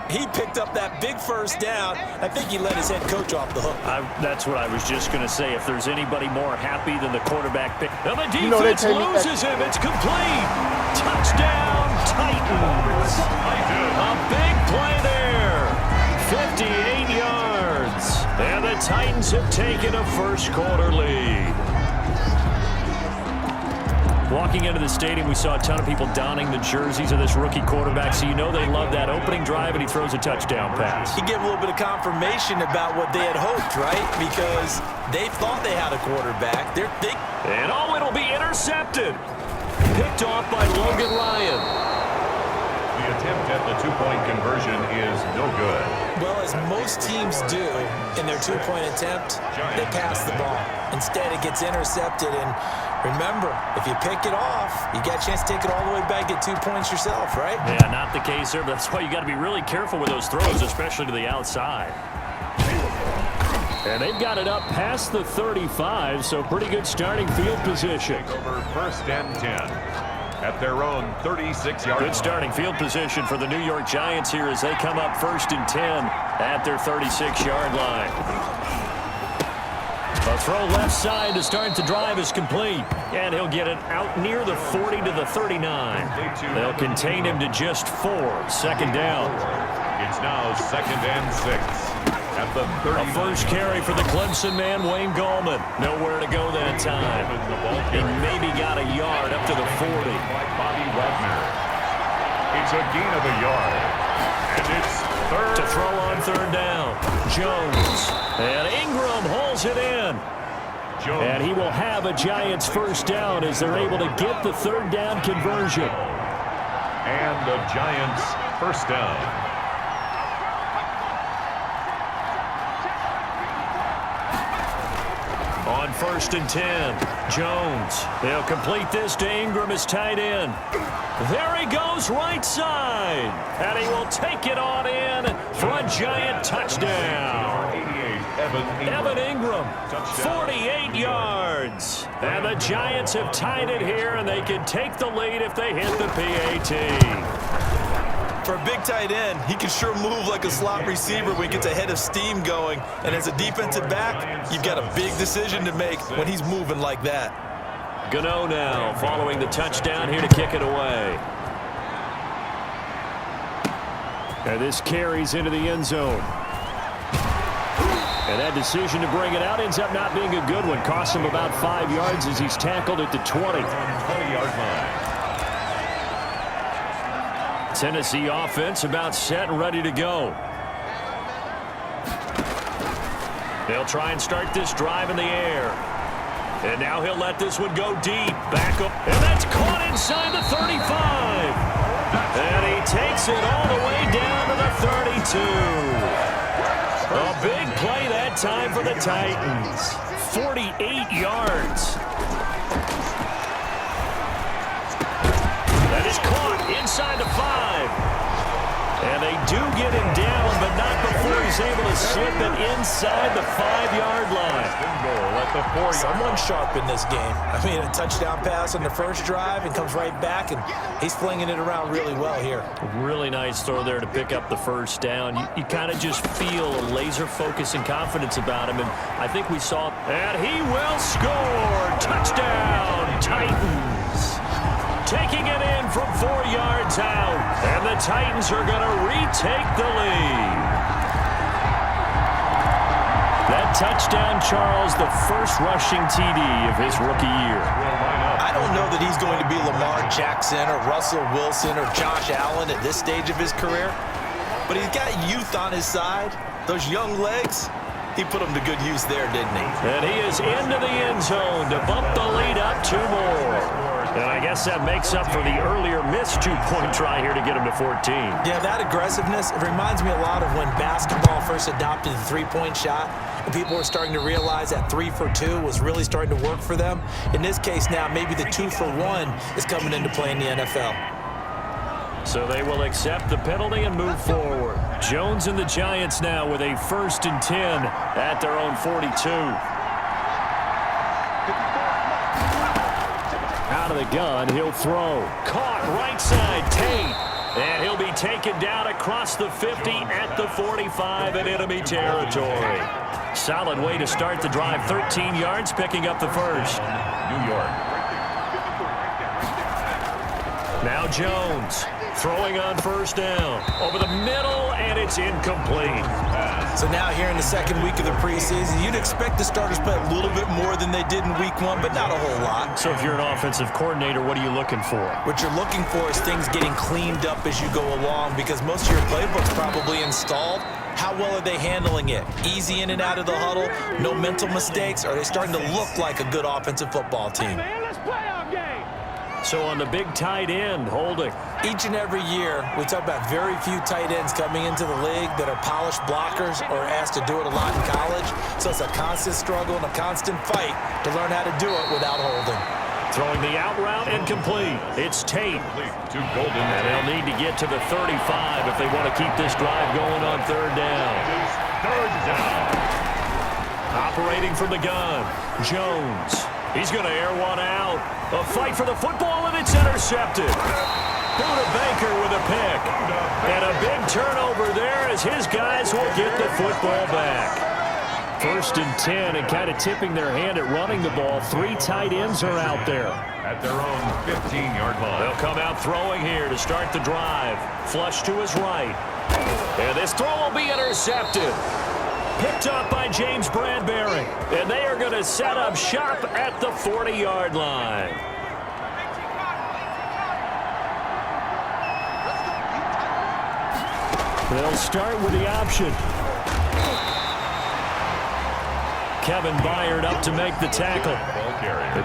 He picked up that big first down. I think he let his head coach off the hook. That's what I was just going to say. If there's anybody more happy than the quarterback pick. And the defense loses him. It's complete. Touchdown, Titans. A big play there. 58 yards. And the Titans have taken a first-quarter lead. Walking into the stadium, we saw a ton of people donning the jerseys of this rookie quarterback, so you know they love that opening drive, and he throws a touchdown pass. He gave a little bit of confirmation about what they had hoped, right? Because they thought they had a quarterback. And it'll be intercepted. Picked off by Logan Ryan. The attempt at the two-point conversion is no good. Well, as most teams do in their two-point attempt, they pass the ball. Instead, it gets intercepted, and remember, if you pick it off, you got a chance to take it all the way back, get 2 points yourself, right? Yeah, not the case there, but that's why you got to be really careful with those throws, especially to the outside. And they've got it up past the 35, so pretty good starting field position. Over 1st and 10 at their own 36-yard line. Good starting field position for the New York Giants here as they come up 1st and 10 at their 36-yard line. A throw left side to start the drive is complete. And he'll get it out near the 40 to the 39. They'll contain him to just 4. 2nd down. It's now 2nd and 6 at the 30. A first carry for the Clemson man, Wayne Gallman. Nowhere to go that time. He maybe got a yard up to the 40. Bobby Wagner. It's a gain of a yard. And it's third. To throw on 3rd down. Jones. And Ingram hauls it in. And he will have a Giants first down as they're able to get the 3rd down conversion. And the Giants first down. On 1st and 10, Jones. They'll complete this to Ingram as tight end. There he goes right side. And he will take it on in for a Giant touchdown. Evan Ingram, 48 yards. And the Giants have tied it here, and they can take the lead if they hit the PAT. For a big tight end, he can sure move like a slot receiver when he gets a head of steam going. And as a defensive back, you've got a big decision to make when he's moving like that. Gano now following the touchdown here to kick it away. And this carries into the end zone. And that decision to bring it out ends up not being a good one. Costs him about 5 yards as he's tackled at the 20. 20-yard line. Tennessee offense about set and ready to go. They'll try and start this drive in the air. And now he'll let this one go deep. Back up. And that's caught inside the 35. And he takes it all the way down to the 32. A big play that time for the Titans. 48 yards. That is caught inside the 5. And they do get him down, but not before he's able to slip it inside the 5-yard line. Someone's sharp in this game. I mean, a touchdown pass on the first drive and comes right back, and he's flinging it around really well here. Really nice throw there to pick up the first down. You kind of just feel a laser focus and confidence about him, and I think we saw. And he will score. Touchdown, Titans. Taking it in from 4 yards out. And the Titans are going to retake the lead. That touchdown, Charles, the first rushing TD of his rookie year. I don't know that he's going to be Lamar Jackson or Russell Wilson or Josh Allen at this stage of his career. But he's got youth on his side. Those young legs, he put them to good use there, didn't he? And he is into the end zone to bump the lead up 2 more. And I guess that makes up for the earlier missed 2-point try here to get him to 14. Yeah, that aggressiveness, it reminds me a lot of when basketball first adopted the three-point shot, and people were starting to realize that 3 for 2 was really starting to work for them. In this case now, maybe the 2 for 1 is coming into play in the NFL. So they will accept the penalty and move forward. Jones and the Giants now with a 1st and 10 at their own 42. Out of the gun, he'll throw. Caught right side, Tate. And he'll be taken down across the 50 at the 45 in enemy territory. Solid way to start the drive. 13 yards, picking up the first. New York. Now Jones throwing on first down. Over the middle, and it's incomplete. So now here in the second week of the preseason, you'd expect the starters play a little bit more than they did in week one, but not a whole lot. So if you're an offensive coordinator, what are you looking for? What you're looking for is things getting cleaned up as you go along, because most of your playbook's probably installed. How well are they handling it? Easy in and out of the huddle, no mental mistakes, or are they starting to look like a good offensive football team? So on the big tight end, holding. Each and every year, we talk about very few tight ends coming into the league that are polished blockers or asked to do it a lot in college. So it's a constant struggle and a constant fight to learn how to do it without holding. Throwing the out route incomplete. It's Tate. To Golden. And they'll need to get to the 35 if they want to keep this drive going on third down. Third down. Operating from the gun, Jones. He's going to air one out. A fight for the football, and it's intercepted. Buda Baker with a pick. And a big turnover there as his guys will get the football back. 1st and 10, and kind of tipping their hand at running the ball. 3 tight ends are out there. At their own 15-yard line. They'll come out throwing here to start the drive. Flush to his right. And this throw will be intercepted. Picked up by James Bradbury. And they are going to set up shop at the 40-yard line. They'll start with the option. Kevin Byard up to make the tackle.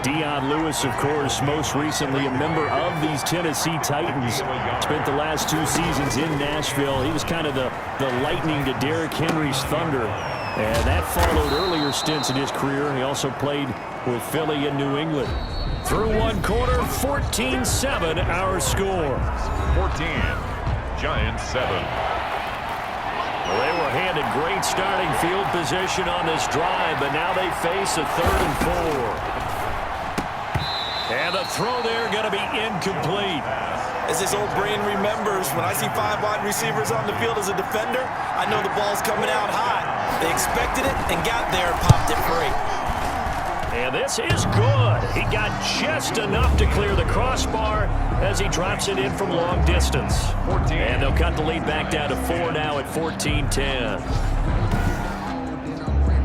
Dion Lewis, of course, most recently a member of these Tennessee Titans. Spent the last 2 seasons in Nashville. He was kind of the lightning to Derrick Henry's thunder. And that followed earlier stints in his career. He also played with Philly and New England. Through one quarter, 14-7 our score. 14, Giants 7. Well, they were handed great starting field position on this drive, but now they face a 3rd and 4. And the throw there going to be incomplete. As his old brain remembers, when I see 5 wide receivers on the field as a defender, I know the ball's coming out hot. They expected it and got there and popped it free. And this is good. He got just enough to clear the crossbar as he drops it in from long distance. 14. And they'll cut the lead back down to 4 now at 14-10.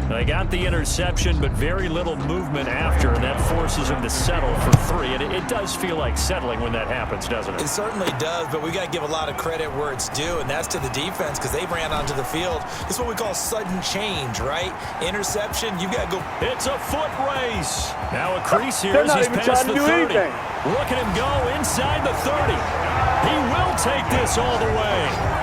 They got the interception, but very little movement after, and that forces him to settle for 3. And it does feel like settling when that happens, doesn't it? It certainly does, but we got to give a lot of credit where it's due, and that's to the defense because they ran onto the field. It's what we call sudden change, right? Interception, you got to go. It's a foot race. Now a crease here as he's past the 30. Look at him go inside the 30. He will take this all the way.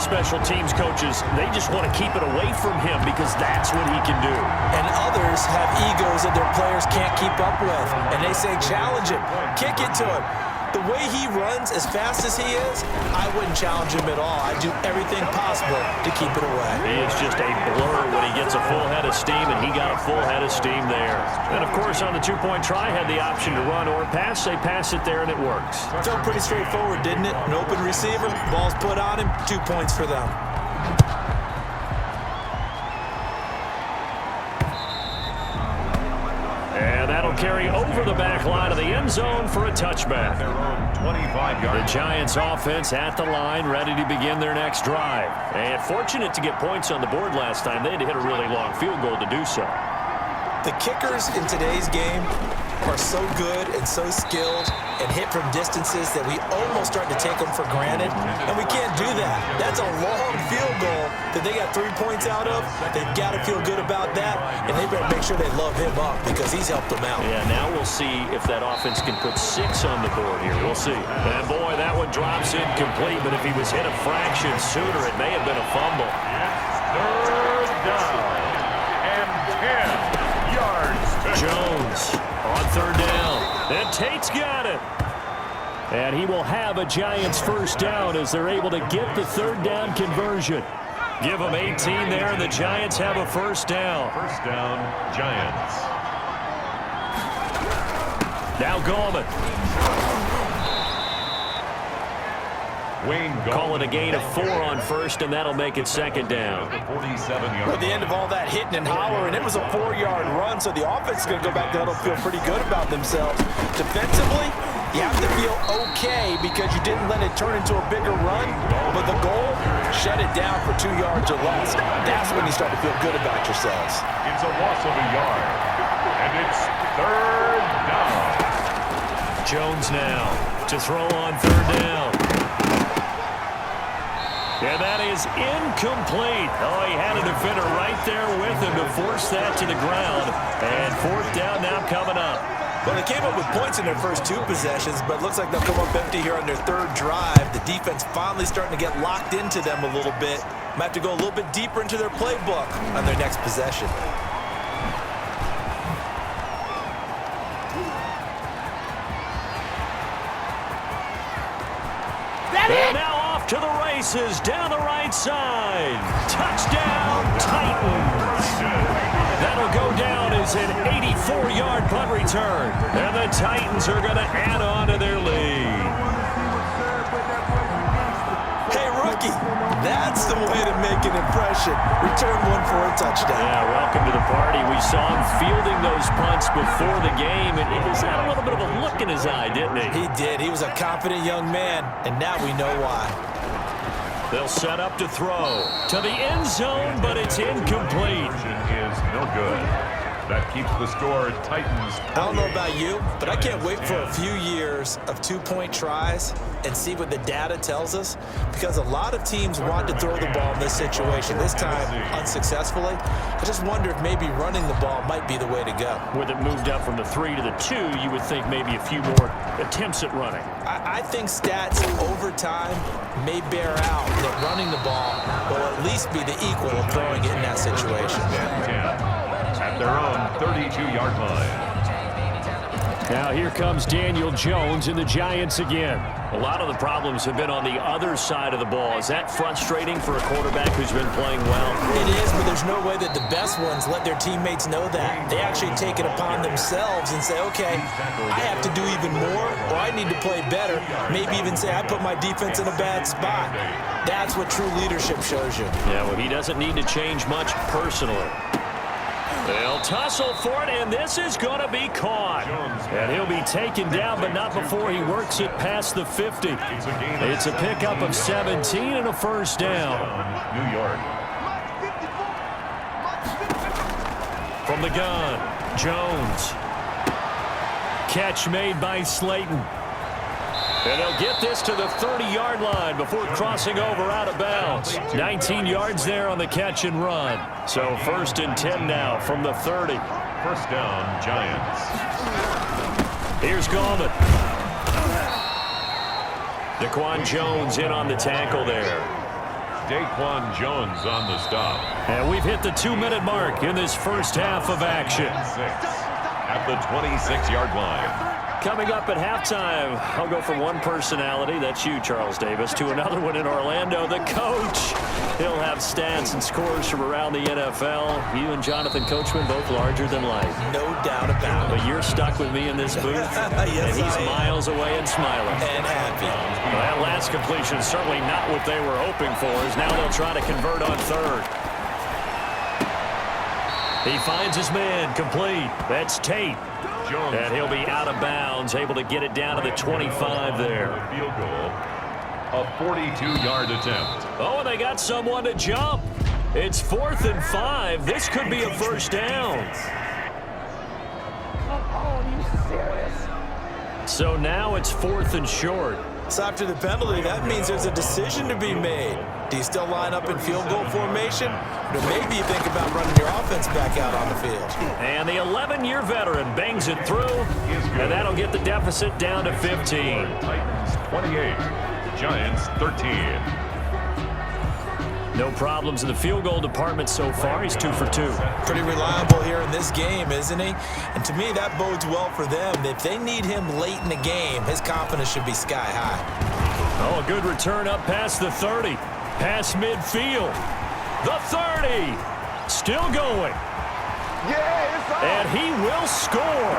Special teams coaches, they just want to keep it away from him because that's what he can do. And others have egos that their players can't keep up with. And they say, challenge him, kick it to him. The way he runs as fast as he is, I wouldn't challenge him at all. I'd do everything possible to keep it away. He is just a blur when he gets a full head of steam, and he got a full head of steam there. And, of course, on the 2-point try, had the option to run or pass. They pass it there, and it works. Felt pretty straightforward, didn't it? An open receiver, ball's put on him, 2 points for them. And that'll carry over the back line of the end zone for a touchback. Their own 25-yard. The Giants offense at the line, ready to begin their next drive. And fortunate to get points on the board last time. They had to hit a really long field goal to do so. The kickers in today's game are so good and so skilled and hit from distances that we almost start to take them for granted, and we can't do that. That's a long field goal that they got 3 points out of. They've got to feel good about that, and they better make sure they love him up because he's helped them out. Yeah, now we'll see if that offense can put 6 on the board here. We'll see. And boy, that one drops incomplete, but if he was hit a fraction sooner, it may have been a fumble. Third down and 10 yards. Jones on third down. And Tate's got it. And he will have a Giants first down as they're able to get the third down conversion. Give them 18 there, and the Giants have a first down. First down, Giants. Now Gallman. Call it a gain of 4 on first, and that'll make it second down. At the end of all that hitting and hollering, it was a 4-yard run, so the offense is going to go back to huddle, feel pretty good about themselves. Defensively, you have to feel okay because you didn't let it turn into a bigger run, but the goal, shut it down for 2 yards or less. That's when you start to feel good about yourselves. It's a loss of a yard, and it's third down. Jones now to throw on third down. And that is incomplete. Oh, he had a defender right there with him to force that to the ground. And fourth down now coming up. Well, they came up with points in their first 2 possessions, but it looks like they'll come up empty here on their third drive. The defense finally starting to get locked into them a little bit. Might have to go a little bit deeper into their playbook on their next possession. And now off to the races down the right side. Touchdown, Titans. That'll go down as an 84-yard punt return. And the Titans are going to add on to their lead. Hey, rookie, that's the way to make an impression. Return one for a touchdown. Yeah, welcome to the party. We saw him fielding those punts before the game, and he just had a little bit of a look in his eye, didn't he? He did. He was a confident young man, and now we know why. They'll set up to throw to the end zone, but it's incomplete. Is no good. That keeps the score Titans. I don't know about you, but I can't wait for a few years of 2-point tries and see what the data tells us, because a lot of teams want to throw the ball in this situation, this time unsuccessfully. I just wonder if maybe running the ball might be the way to go. With it moved up from the 3 to the 2, you would think maybe a few more attempts at running. I think stats over time may bear out that running the ball will at least be the equal of throwing it in that situation. At their own 32-yard line. Now here comes Daniel Jones and the Giants again. A lot of the problems have been on the other side of the ball. Is that frustrating for a quarterback who's been playing well? It is, but there's no way that the best ones let their teammates know that. They actually take it upon themselves and say, okay, I have to do even more, or I need to play better. Maybe even say, I put my defense in a bad spot. That's what true leadership shows you. Yeah, well, he doesn't need to change much personally. They'll tussle for it, and this is going to be caught. And he'll be taken down, but not before he works it past the 50. It's a pickup of 17 and a first down. New York. From the gun, Jones. Catch made by Slayton. And they'll get this to the 30-yard line before crossing over out of bounds. 19 yards there on the catch and run. So first and 10 now from the 30. First down, Giants. Here's Gallman. Daquan Jones in on the tackle there. Daquan Jones on the stop. And we've hit the 2-minute mark in this first half of action. 6 at the 26-yard line. Coming up at halftime, I'll go from one personality, that's you, Charles Davis, to another one in Orlando, the coach. He'll have stats and scores from around the NFL. You and Jonathan Coachman, both larger than life. No doubt about it. But you're stuck with me in this booth, Yes, and he's miles away and smiling. And happy. Well, that last completion is certainly not what they were hoping for, as now they'll try to convert on third. He finds his man, complete. That's Tate. Jones. And he'll be out of bounds, able to get it down to the 25 there. Field goal. A 42-yard attempt. Oh, and they got someone to jump. It's 4th and 5. This could be a first down. So now it's 4th and short. So after the penalty, that means there's a decision to be made. Do you still line up in field goal formation? Or maybe you think about running your offense back out on the field. And the 11-year veteran bangs it through, and that'll get the deficit down to 15. Titans 28, Giants 13. No problems in the field goal department so far. He's 2 for 2. Pretty reliable here in this game, isn't he? And to me, that bodes well for them. If they need him late in the game, his confidence should be sky high. Oh, a good return up past the 30. Past midfield. The 30. Still going. Yeah, it's on. And he will score.